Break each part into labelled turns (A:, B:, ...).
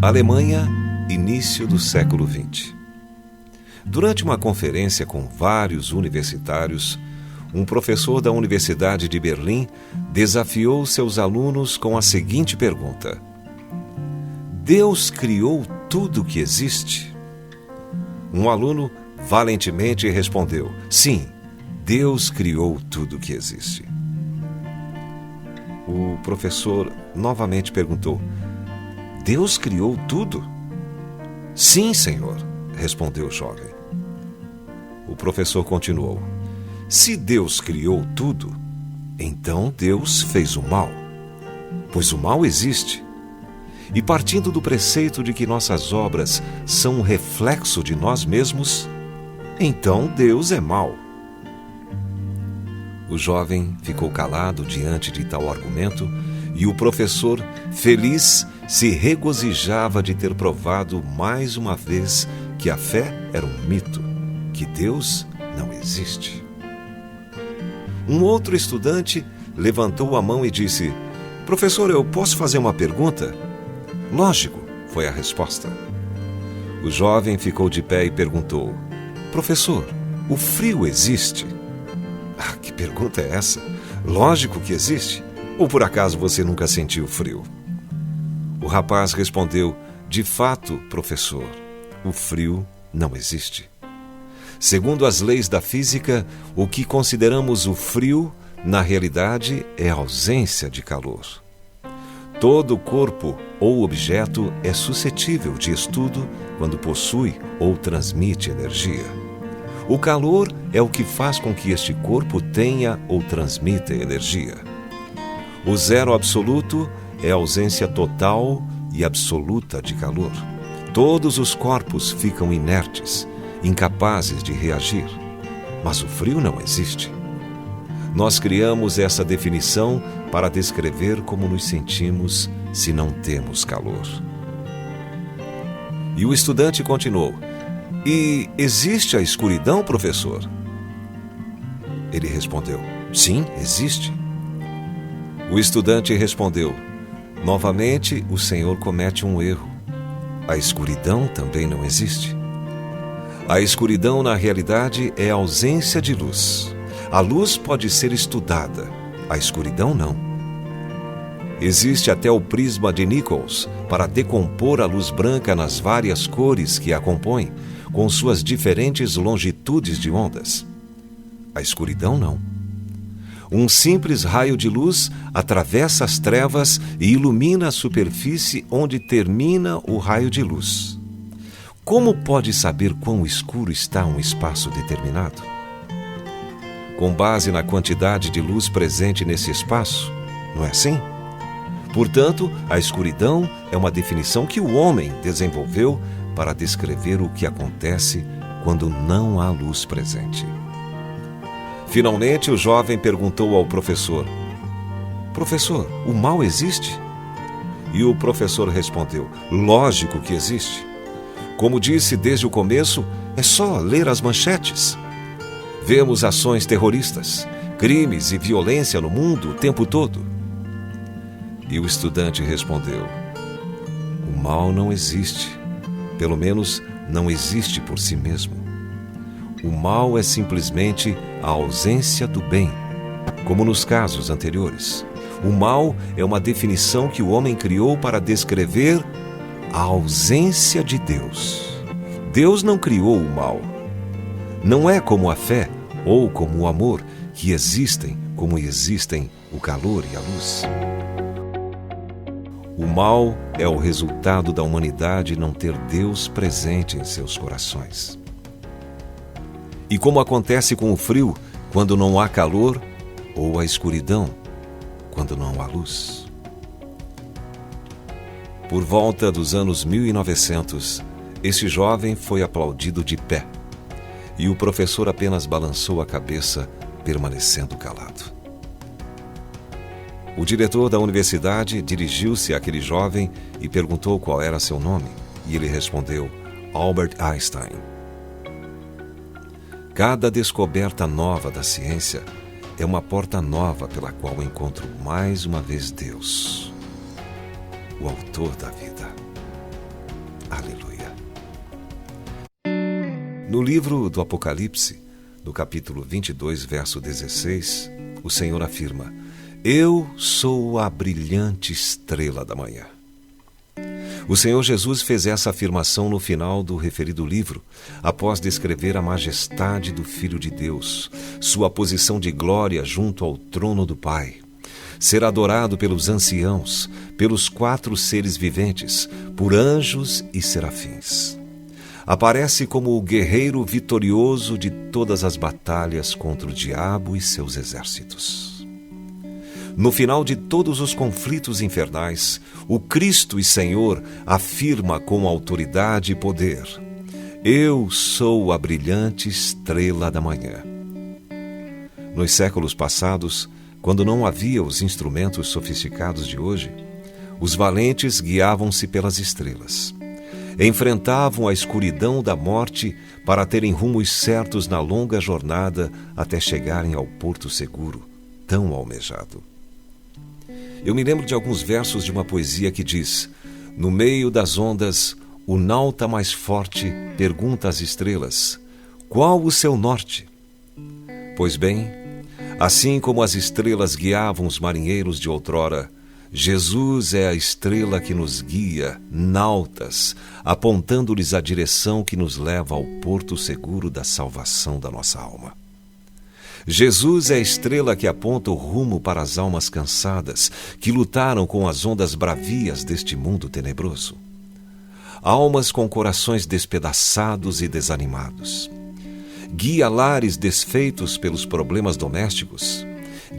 A: Alemanha, início do século XX. Durante uma conferência com vários universitários, um professor da Universidade de Berlim desafiou seus alunos com a seguinte pergunta: Deus criou tudo que existe? Um aluno valentemente respondeu: sim, Deus criou tudo que existe. O professor novamente perguntou: Deus criou tudo? Sim, senhor, respondeu o jovem. O professor continuou: se Deus criou tudo, então Deus fez o mal, pois o mal existe. E partindo do preceito de que nossas obras são um reflexo de nós mesmos, então Deus é mau. O jovem ficou calado diante de tal argumento e o professor, feliz, se regozijava de ter provado mais uma vez que a fé era um mito, que Deus não existe. Um outro estudante levantou a mão e disse: professor, eu posso fazer uma pergunta? Lógico, foi a resposta. O jovem ficou de pé e perguntou: professor, o frio existe? Ah, que pergunta é essa? Lógico que existe. Ou por acaso você nunca sentiu frio? O rapaz respondeu: de fato, professor, o frio não existe. Segundo as leis da física, o que consideramos o frio, na realidade, é a ausência de calor. Todo corpo ou objeto é suscetível de estudo quando possui ou transmite energia. O calor é o que faz com que este corpo tenha ou transmita energia. O zero absoluto é a ausência total e absoluta de calor. Todos os corpos ficam inertes, incapazes de reagir. Mas o frio não existe. Nós criamos essa definição para descrever como nos sentimos se não temos calor. E o estudante continuou: e existe a escuridão, professor? Ele respondeu: sim, existe. O estudante respondeu: novamente o senhor comete um erro. A escuridão também não existe. A escuridão, na realidade, é a ausência de luz. A luz pode ser estudada, a escuridão não. Existe até o prisma de Nichols para decompor a luz branca nas várias cores que a compõem, com suas diferentes longitudes de ondas. A escuridão não. Um simples raio de luz atravessa as trevas e ilumina a superfície onde termina o raio de luz. Como pode saber quão escuro está um espaço determinado? Com base na quantidade de luz presente nesse espaço, não é assim? Portanto, a escuridão é uma definição que o homem desenvolveu para descrever o que acontece quando não há luz presente. Finalmente, o jovem perguntou ao professor: professor, o mal existe? E o professor respondeu: lógico que existe. Como disse desde o começo, é só ler as manchetes. Vemos ações terroristas, crimes e violência no mundo o tempo todo. E o estudante respondeu: o mal não existe. Pelo menos não existe por si mesmo. O mal é simplesmente a ausência do bem, como nos casos anteriores. O mal é uma definição que o homem criou para descrever a ausência de Deus. Deus não criou o mal. Não é como a fé ou como o amor, que existem como existem o calor e a luz. O mal é o resultado da humanidade não ter Deus presente em seus corações. E como acontece com o frio quando não há calor, ou a escuridão quando não há luz. Por volta dos anos 1900, esse jovem foi aplaudido de pé, e o professor apenas balançou a cabeça, permanecendo calado. O diretor da universidade dirigiu-se àquele jovem e perguntou qual era seu nome, e ele respondeu: Albert Einstein. Cada descoberta nova da ciência é uma porta nova pela qual encontro mais uma vez Deus, o autor da vida. Aleluia. No livro do Apocalipse, no capítulo 22, verso 16, o Senhor afirma: Eu sou a brilhante estrela da manhã. O Senhor Jesus fez essa afirmação no final do referido livro, após descrever a majestade do Filho de Deus, sua posição de glória junto ao trono do Pai, ser adorado pelos anciãos, pelos 4 seres viventes, por anjos e serafins. Aparece como o guerreiro vitorioso de todas as batalhas contra o diabo e seus exércitos. No final de todos os conflitos infernais, o Cristo e Senhor afirma com autoridade e poder: Eu sou a brilhante estrela da manhã. Nos séculos passados, quando não havia os instrumentos sofisticados de hoje, os valentes guiavam-se pelas estrelas. Enfrentavam a escuridão da morte para terem rumos certos na longa jornada até chegarem ao porto seguro, tão almejado. Eu me lembro de alguns versos de uma poesia que diz: No meio das ondas, o nauta mais forte pergunta às estrelas: Qual o seu norte? Pois bem, assim como as estrelas guiavam os marinheiros de outrora, Jesus é a estrela que nos guia, nautas, apontando-lhes a direção que nos leva ao porto seguro da salvação da nossa alma. Jesus é a estrela que aponta o rumo para as almas cansadas, que lutaram com as ondas bravias deste mundo tenebroso. Almas com corações despedaçados e desanimados. Guia lares desfeitos pelos problemas domésticos.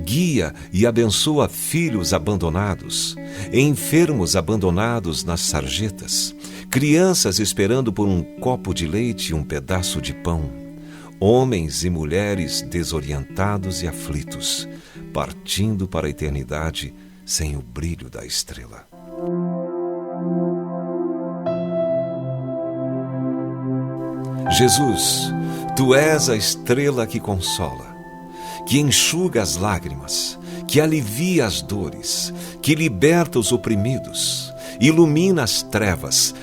A: Guia e abençoa filhos abandonados, enfermos abandonados nas sarjetas, crianças esperando por um copo de leite e um pedaço de pão, homens e mulheres desorientados e aflitos, partindo para a eternidade sem o brilho da estrela. Jesus, Tu és a estrela que consola, que enxuga as lágrimas, que alivia as dores, que liberta os oprimidos, ilumina as trevas,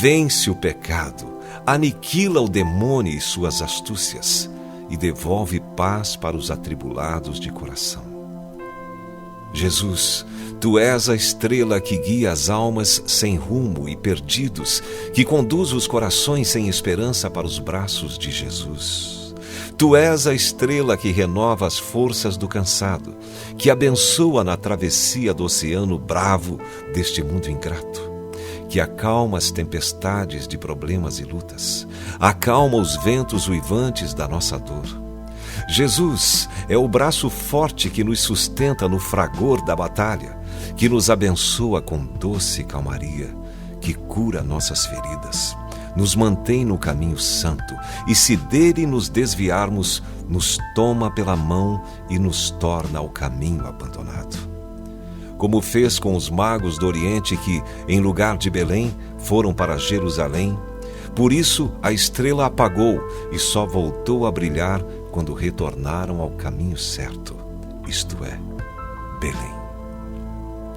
A: vence o pecado, aniquila o demônio e suas astúcias e devolve paz para os atribulados de coração. Jesus, Tu és a estrela que guia as almas sem rumo e perdidos, que conduz os corações sem esperança para os braços de Jesus. Tu és a estrela que renova as forças do cansado, que abençoa na travessia do oceano bravo deste mundo ingrato, que acalma as tempestades de problemas e lutas, acalma os ventos uivantes da nossa dor. Jesus é o braço forte que nos sustenta no fragor da batalha, que nos abençoa com doce calmaria, que cura nossas feridas, nos mantém no caminho santo e, se dele nos desviarmos, nos toma pela mão e nos torna ao caminho abandonado. Como fez com os magos do Oriente que, em lugar de Belém, foram para Jerusalém, por isso a estrela apagou e só voltou a brilhar quando retornaram ao caminho certo, isto é, Belém.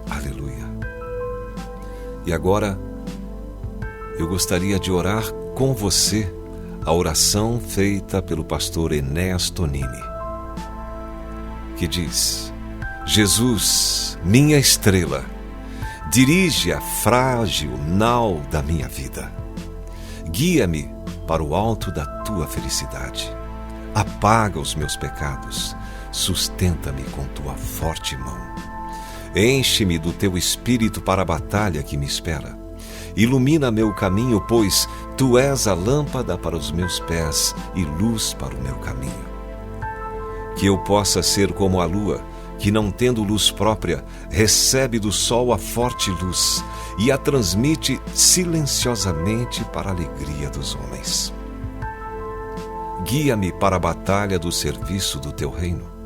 A: Aleluia. E agora, eu gostaria de orar com você a oração feita pelo pastor Enéas Tonini, que diz: Jesus, minha estrela, dirige a frágil nau da minha vida. Guia-me para o alto da Tua felicidade. Apaga os meus pecados, sustenta-me com Tua forte mão. Enche-me do Teu Espírito para a batalha que me espera. Ilumina meu caminho, pois Tu és a lâmpada para os meus pés e luz para o meu caminho. Que eu possa ser como a lua, que não tendo luz própria, recebe do sol a forte luz e a transmite silenciosamente para a alegria dos homens. Guia-me para a batalha do serviço do Teu reino.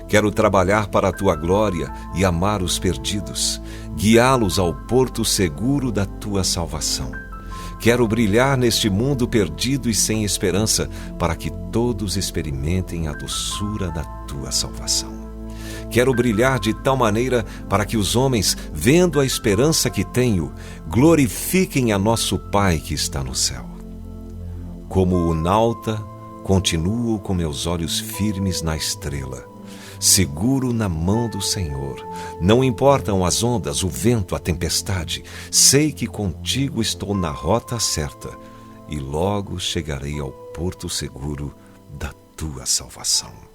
A: Quero trabalhar para a Tua glória e amar os perdidos, guiá-los ao porto seguro da Tua salvação. Quero brilhar neste mundo perdido e sem esperança, para que todos experimentem a doçura da Tua salvação. Quero brilhar de tal maneira para que os homens, vendo a esperança que tenho, glorifiquem a nosso Pai que está no céu. Como o nauta, continuo com meus olhos firmes na estrela, seguro na mão do Senhor. Não importam as ondas, o vento, a tempestade. Sei que contigo estou na rota certa e logo chegarei ao porto seguro da tua salvação.